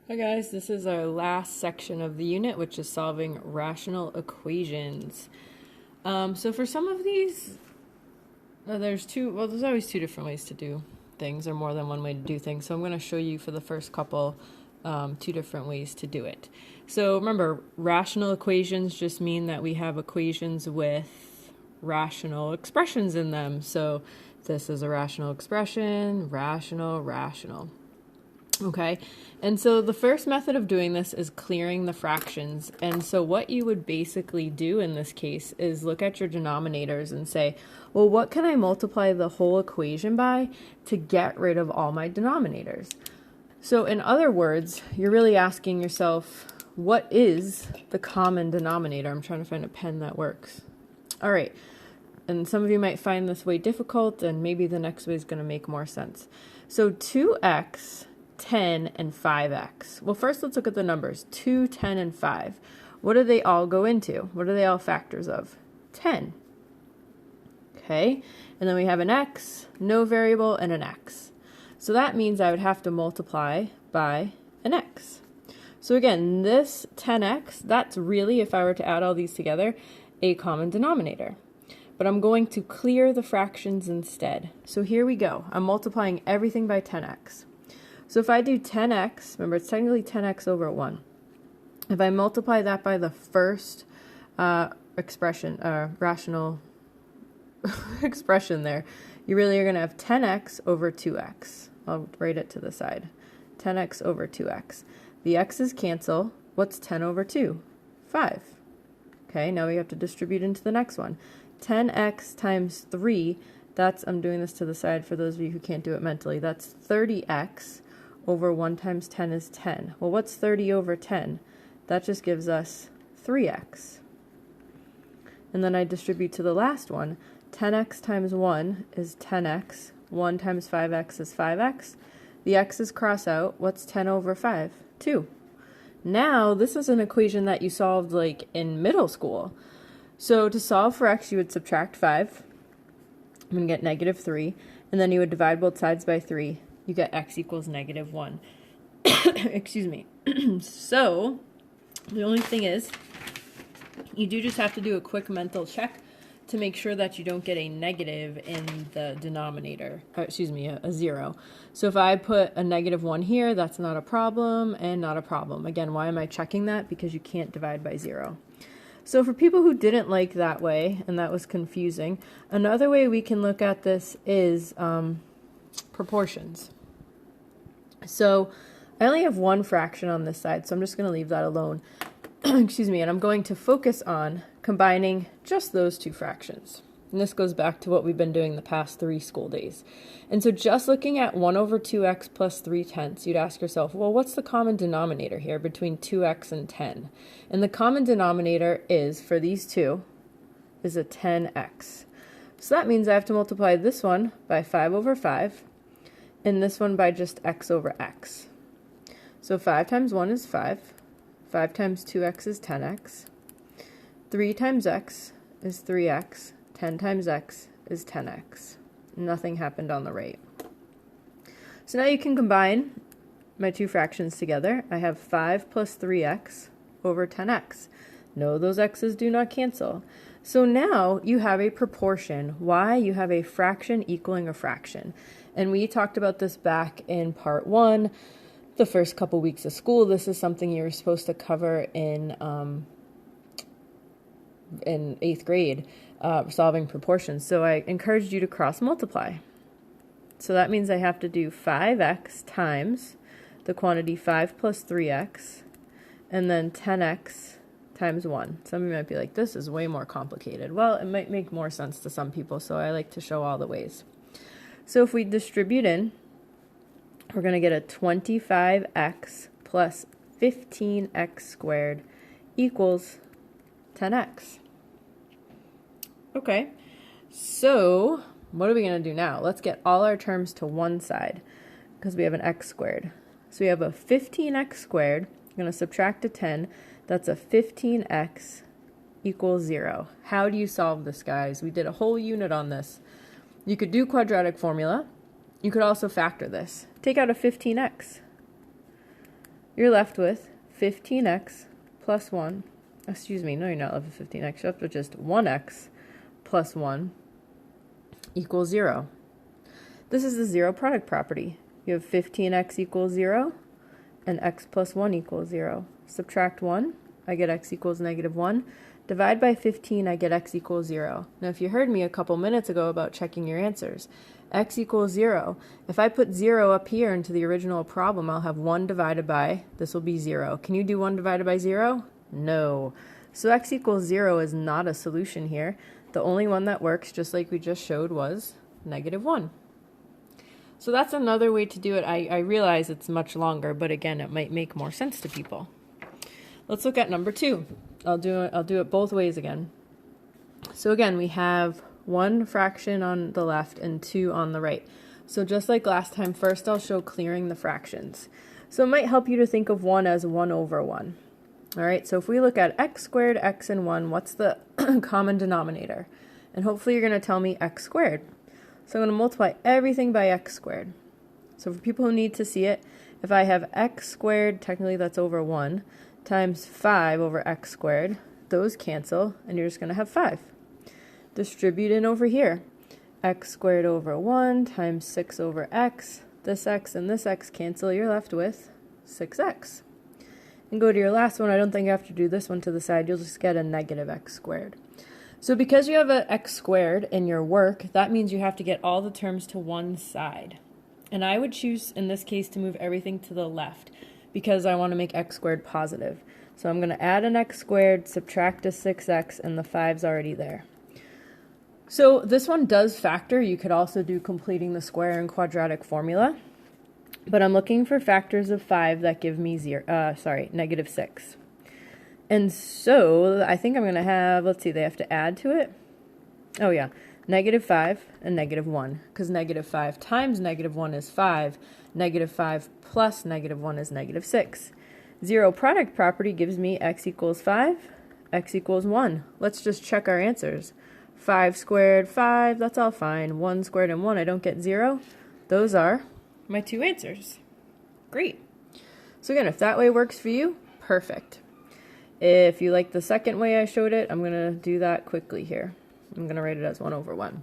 Hi guys, this is our last section of the unit, which is solving rational equations. So for some of these, there's always two different ways to do things, or more than one way to do things. So I'm going to show you for the first couple two different ways to do it. So remember, rational equations just mean that we have equations with rational expressions in them. So this is a rational expression, rational. Okay, and so the first method of doing this is clearing the fractions. And so what you would basically do in this case is look at your denominators and say, well, what can I multiply the whole equation by to get rid of all my denominators? So in other words, you're really asking yourself, what is the common denominator? I'm trying to find a pen that works. All right, and some of you might find this way difficult, and maybe the next way is going to make more sense. So 2x, 10, and 5x. Well, first let's look at the numbers. 2, 10, and 5. What do they all go into? What are they all factors of? 10. Okay, and then we have an x, no variable, and an x. So that means I would have to multiply by an x. So again, this 10x, that's really, if I were to add all these together, a common denominator. But I'm going to clear the fractions instead. So here we go. I'm multiplying everything by 10x. So if I do 10x, remember it's technically 10x over 1. If I multiply that by the first rational expression there, you really are going to have 10x over 2x. I'll write it to the side. 10x over 2x. The x's cancel. What's 10 over 2? 5. Okay, now we have to distribute into the next one. 10x times 3, I'm doing this to the side for those of you who can't do it mentally, that's 30x over 1 times 10 is 10. Well, what's 30 over 10? That just gives us 3x. And then I distribute to the last one. 10x times 1 is 10x. 1 times 5x is 5x. The x's cross out. What's 10 over 5? 2. Now, this is an equation that you solved like in middle school. So to solve for x, you would subtract 5. I'm going to get negative 3. And then you would divide both sides by 3. You get x equals negative 1. Excuse me. So the only thing is, you do just have to do a quick mental check to make sure that you don't get a negative in the denominator. A 0. So if I put a negative 1 here, that's not a problem and not a problem. Again, why am I checking that? Because you can't divide by 0. So for people who didn't like that way, and that was confusing, another way we can look at this is proportions. So I only have one fraction on this side, so I'm just going to leave that alone. Excuse me, and I'm going to focus on combining just those two fractions. And this goes back to what we've been doing the past 3 school days. And so just looking at 1 over 2x plus 3/10, you'd ask yourself, well, what's the common denominator here between 2x and 10? And the common denominator is, for these two, is a 10x. So that means I have to multiply this one by 5 over 5, and this one by just x over x. So 5 times 1 is 5. 5 times 2x is 10x. 3 times x is 3x. 10 times x is 10x. Nothing happened on the right. So now you can combine my two fractions together. I have 5 plus 3x over 10x. No, those x's do not cancel. So now you have a proportion. Why? You have a fraction equaling a fraction. And we talked about this back in part 1, the first couple weeks of school. This is something you were supposed to cover in 8th grade, solving proportions. So I encouraged you to cross multiply. So that means I have to do 5x times the quantity 5 plus 3x, and then 10x times 1. Some of you might be like, this is way more complicated. Well, it might make more sense to some people, so I like to show all the ways. So if we distribute in, we're going to get a 25x plus 15x squared equals 10x. Okay, so what are we going to do now? Let's get all our terms to one side because we have an x squared. So we have a 15x squared. I'm going to subtract a 10. That's a 15x equals 0. How do you solve this, guys? We did a whole unit on this. You could do quadratic formula. You could also factor this. Take out a 15x. you're left with 15x plus 1. Excuse me, no, you're not left with 15x. You're left with just 1x plus 1 equals 0. This is the zero product property. You have 15x equals 0 and x plus 1 equals 0. Subtract 1, I get x equals negative 1. Divide by 15, I get x equals 0. Now, if you heard me a couple minutes ago about checking your answers, x equals 0. If I put 0 up here into the original problem, I'll have 1 divided by, this will be 0. Can you do 1 divided by 0? No. So x equals 0 is not a solution here. The only one that works, just like we just showed, was negative 1. So that's another way to do it. I realize it's much longer, but again, it might make more sense to people. Let's look at number 2. I'll do it both ways again. So again, we have 1 fraction on the left and 2 on the right. So just like last time, first I'll show clearing the fractions. So it might help you to think of 1 as 1 over 1. All right, so if we look at x squared, x, and 1, what's the common denominator? And hopefully you're going to tell me x squared. So I'm going to multiply everything by x squared. So for people who need to see it, if I have x squared, technically that's over 1, times 5 over x squared, those cancel, and you're just going to have 5. Distribute in over here. X squared over 1 times 6 over x. This x and this x cancel, you're left with 6x. And go to your last one. I don't think you have to do this one to the side. You'll just get a negative x squared. So because you have an x squared in your work, that means you have to get all the terms to one side. And I would choose, in this case, to move everything to the left because I want to make x squared positive. So I'm going to add an x squared, subtract a 6x, and the 5's already there. So this one does factor. You could also do completing the square and quadratic formula. But I'm looking for factors of 5 that give me negative 6. And so I think I'm going to have, let's see, they have to add to it. Oh yeah, negative 5 and negative 1, because negative 5 times negative 1 is 5. Negative 5 plus negative 1 is negative 6. Zero product property gives me x equals 5, x equals 1. Let's just check our answers. 5 squared, 5, that's all fine. 1 squared and 1, I don't get 0. Those are my 2 answers. Great. So again, if that way works for you, perfect. If you like the second way I showed it, I'm going to do that quickly here. I'm going to write it as 1 over 1.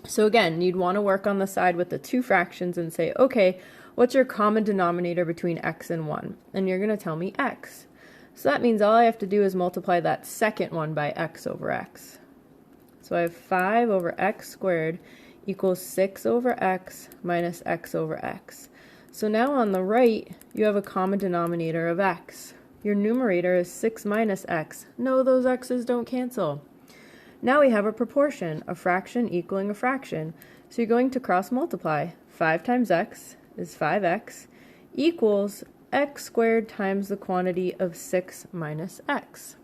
So again, you'd want to work on the side with the 2 fractions and say, okay, what's your common denominator between x and 1? And you're going to tell me x. So that means all I have to do is multiply that second one by x over x. So I have 5 over x squared equals 6 over x minus x over x. So now on the right, you have a common denominator of x. Your numerator is 6 minus x. No, those x's don't cancel. Now we have a proportion, a fraction equaling a fraction. So you're going to cross multiply. 5 times x is 5x equals x squared times the quantity of 6 minus x.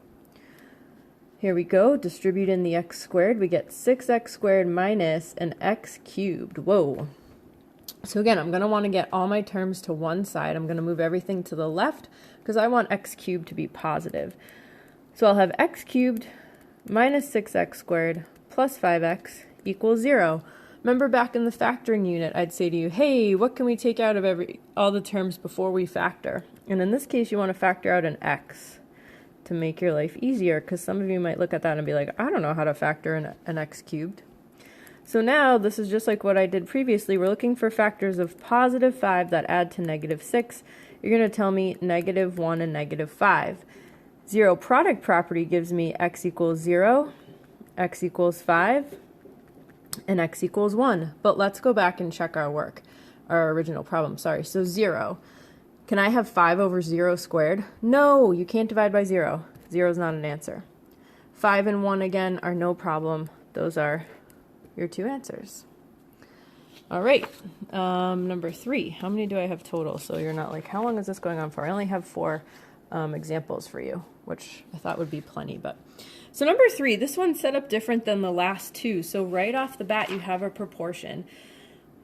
Here we go, distribute in the x squared. We get 6x squared minus an x cubed. Whoa. So again, I'm going to want to get all my terms to one side. I'm going to move everything to the left because I want x cubed to be positive. So I'll have x cubed minus 6x squared plus 5x equals 0. Remember back in the factoring unit, I'd say to you, hey, what can we take out of all the terms before we factor? And in this case, you want to factor out an x to make your life easier, because some of you might look at that and be like, I don't know how to factor an x cubed. So now this is just like what I did previously. We're looking for factors of positive 5 that add to negative 6. You're going to tell me negative 1 and negative 5. Zero product property gives me x equals 0, x equals 5, and x equals 1. But let's go back and check our work, our original problem, sorry. So 0. Can I have 5 over 0 squared? No, you can't divide by 0. 0 is not an answer. 5 and 1 again are no problem. Those are your 2 answers. All right, number 3. How many do I have total? So you're not like, how long is this going on for? I only have 4 examples for you, which I thought would be plenty. But so number 3, this one's set up different than the last 2. So right off the bat, you have a proportion.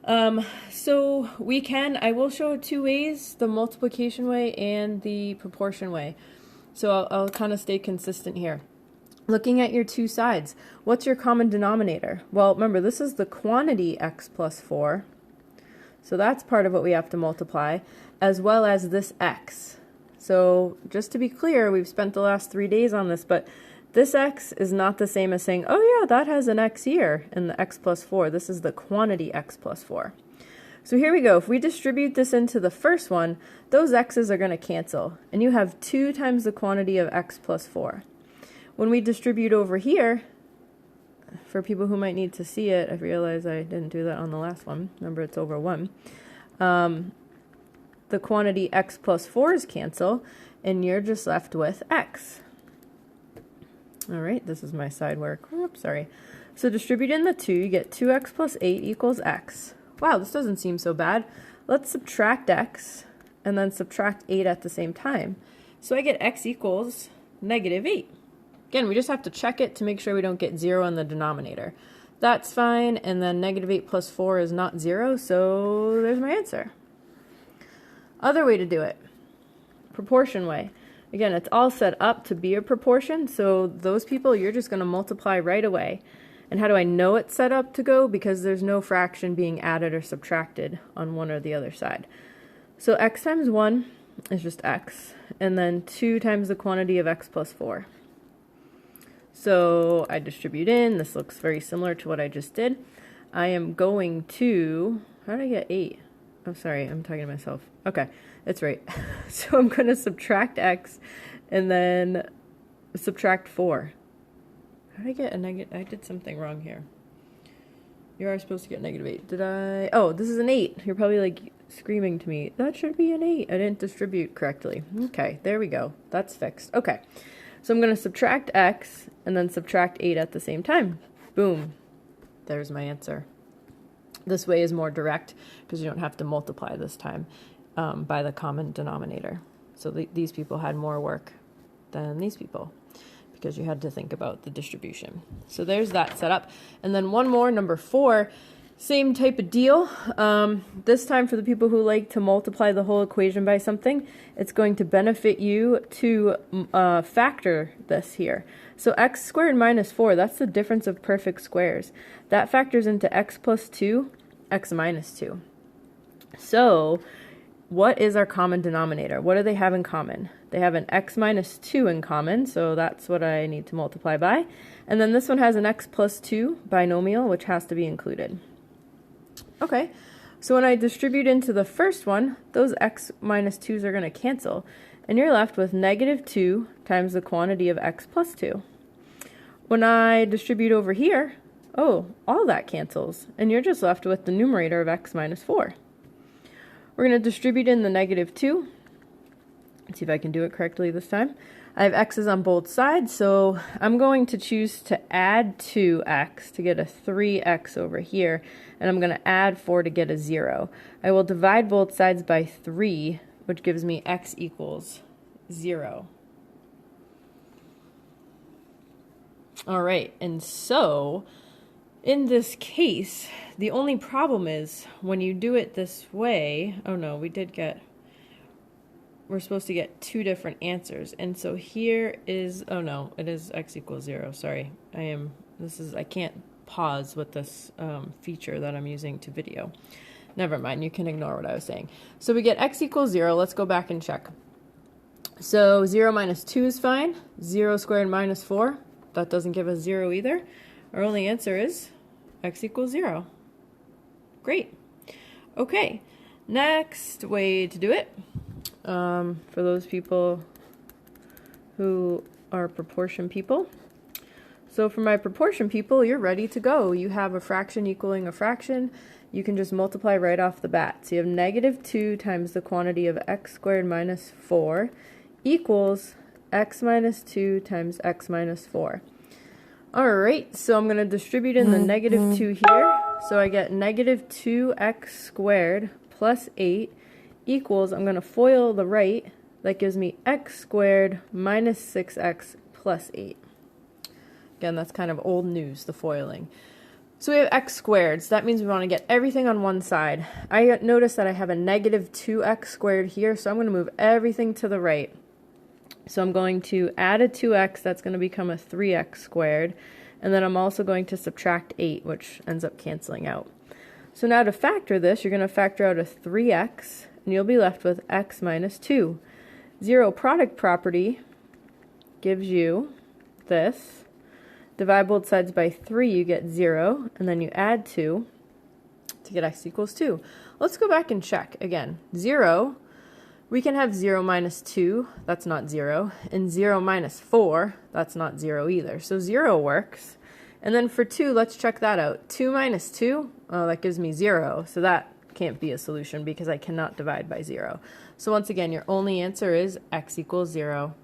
So I will show 2 ways, the multiplication way and the proportion way. So I'll kind of stay consistent here. Looking at your 2 sides, what's your common denominator? Well, remember, this is the quantity x plus 4. So that's part of what we have to multiply, as well as this x. So just to be clear, we've spent the last 3 days on this, but this x is not the same as saying, oh yeah, that has an x here in the x plus 4. This is the quantity x plus 4. So here we go. If we distribute this into the first one, those x's are going to cancel. And you have 2 times the quantity of x plus 4. When we distribute over here, for people who might need to see it, I realize I didn't do that on the last one. Remember, it's over 1. The quantity x plus 4's cancel, and you're just left with x. All right, this is my side work. Oops, sorry. So distribute in the 2, you get 2x plus 8 equals x. Wow, this doesn't seem so bad. Let's subtract x and then subtract 8 at the same time. So I get x equals negative 8. Again, we just have to check it to make sure we don't get 0 in the denominator. That's fine, and then negative 8 plus 4 is not 0, so there's my answer. Other way to do it, proportion way. Again, it's all set up to be a proportion, so those people, you're just going to multiply right away. And how do I know it's set up to go? Because there's no fraction being added or subtracted on one or the other side. So x times 1 is just x, and then 2 times the quantity of x plus 4. So I distribute in. This looks very similar to what I just did. I am going to, how did I get 8? Oh, sorry, I'm talking to myself. Okay, that's right. So I'm going to subtract x and then subtract 4. How did I get a negative? I did something wrong here. You are supposed to get negative 8. Did I? Oh, this is an 8. You're probably like screaming to me, that should be an 8. I didn't distribute correctly. Okay, there we go. That's fixed. Okay, so I'm going to subtract x and then subtract 8 at the same time. Boom. There's my answer. This way is more direct because you don't have to multiply this time by the common denominator. So these people had more work than these people because you had to think about the distribution. So there's that setup. And then one more, number 4, same type of deal. This time for the people who like to multiply the whole equation by something, it's going to benefit you to factor this here. So x squared minus 4, that's the difference of perfect squares. That factors into x plus 2, x minus 2. So what is our common denominator? What do they have in common? They have an x minus 2 in common, so that's what I need to multiply by. And then this one has an x plus 2 binomial, which has to be included. Okay, so when I distribute into the first one, those x minus 2's are going to cancel, and you're left with negative 2 times the quantity of x plus 2. When I distribute over here, oh, all that cancels, and you're just left with the numerator of x minus 4. We're going to distribute in the negative 2. Let's see if I can do it correctly this time. I have x's on both sides, so I'm going to choose to add 2x to get a 3x over here, and I'm going to add 4 to get a 0. I will divide both sides by 3, which gives me x equals 0. All right, and so in this case, the only problem is when you do it this way, oh no, we're supposed to get 2 different answers. And so here is, oh no, it is x equals 0. Sorry, I can't pause with this feature that I'm using to video. Never mind, you can ignore what I was saying. So we get x equals 0. Let's go back and check. So 0 minus 2 is fine. 0 squared minus 4, that doesn't give us 0 either. Our only answer is x equals 0. Great. Okay, next way to do it. For those people who are proportion people. So for my proportion people, you're ready to go. You have a fraction equaling a fraction. You can just multiply right off the bat. So you have negative 2 times the quantity of x squared minus 4 equals x minus 2 times x minus 4. All right, so I'm going to distribute in the negative 2 here. So I get negative 2x squared plus 8 equals, I'm going to FOIL the right. That gives me x squared minus 6x plus 8. Again, that's kind of old news, the foiling. So we have x squared, so that means we want to get everything on one side. I notice that I have a negative 2x squared here, so I'm going to move everything to the right. So I'm going to add a 2x, that's going to become a 3x squared, and then I'm also going to subtract 8, which ends up canceling out. So now to factor this, you're going to factor out a 3x, and you'll be left with x minus 2. Zero product property gives you this. Divide both sides by 3, you get 0, and then you add 2 to get x equals 2. Let's go back and check again. 0, we can have 0 minus 2, that's not 0, and 0 minus 4, that's not 0 either. So 0 works. And then for 2, let's check that out. 2 minus 2, oh, that gives me 0, so that can't be a solution because I cannot divide by 0. So once again, your only answer is x equals 0.